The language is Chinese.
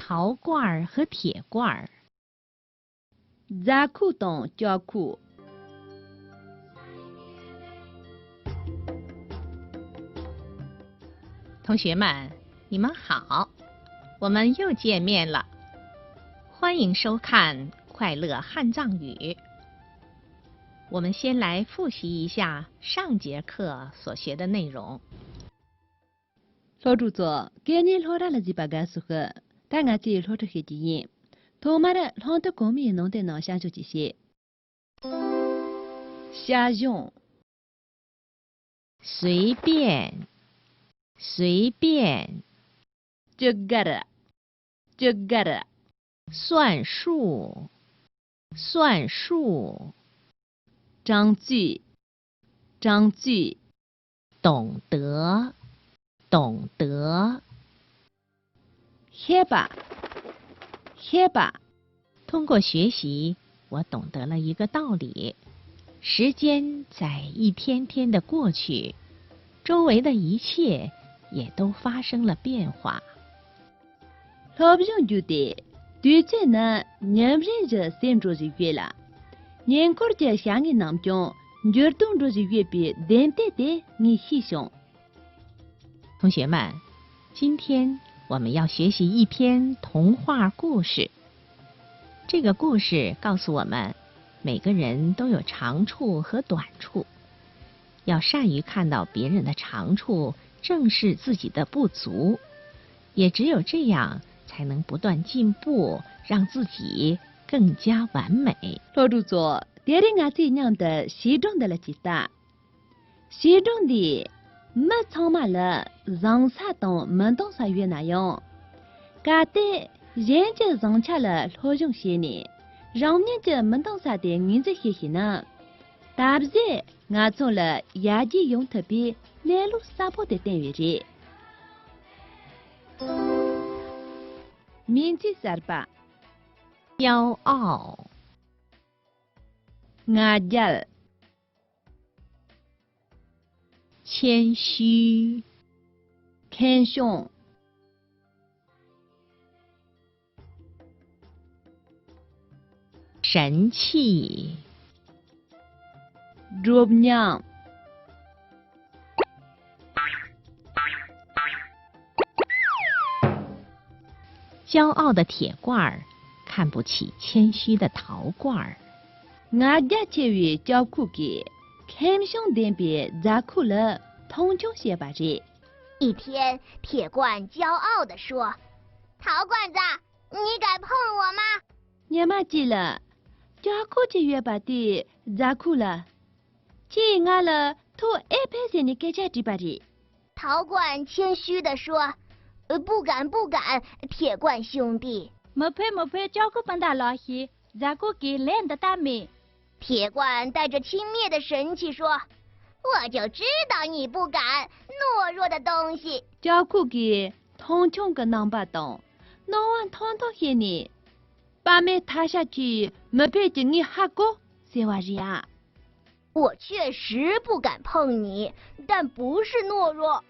陶罐儿和铁罐儿。杂裤等胶裤。同学们，你们好，我们又见面了，欢迎收看快乐汉藏语。我们先来复习一下上节课所学的内容。老主座，今年老大了几把干苏和，但俺自己老着些经验，头妈的老的公民弄的能下就这些。下用，随便，随便。这个的，这个的。算数，算数。章句，章句。懂得，懂得。黑吧，黑吧。通过学习，我懂得了一个道理：时间在一天天的过去，周围的一切也都发生了变化。老不用就得，对这呢，年不认着三桌子月了，年过着下个南中，月东桌子月比连带的你细想。同学们，今天我们要学习一篇童话故事。这个故事告诉我们，每个人都有长处和短处，要善于看到别人的长处，正视自己的不足，也只有这样，才能不断进步，让自己更加完美。老主座，爹的俺这样的西装的了几大，西装的没草嘛了，让啥东没当啥月那样，俺的人家让起了老用些呢，让人家没当啥的人家些些呢，大不是俺做了牙机用特别来路撒泼的单元里。名字啥吧？骄傲，俺家谦虚，谦逊，神气，弱娘，骄傲的铁罐儿看不起谦虚的陶罐儿。俺家前位叫苦给，谦逊点别咋苦了，通情些吧这。一天，铁罐骄傲地说：“陶罐子，你敢碰我吗？”你妈记了，叫苦这月吧的咋苦了？这俺了，头挨拍些你给家这吧的。陶罐谦虚地说：“不敢，不敢，铁罐兄弟。”没拍，叫苦笨大老些，咋苦给懒得大美。铁罐带着轻蔑的神气说：“我就知道你不敢，懦弱的东西。”叫苦给通情个能把动，能往通些呢，把妹踏下去，没配着你哈过，谁话是呀？我确实不敢碰你，但不是懦弱。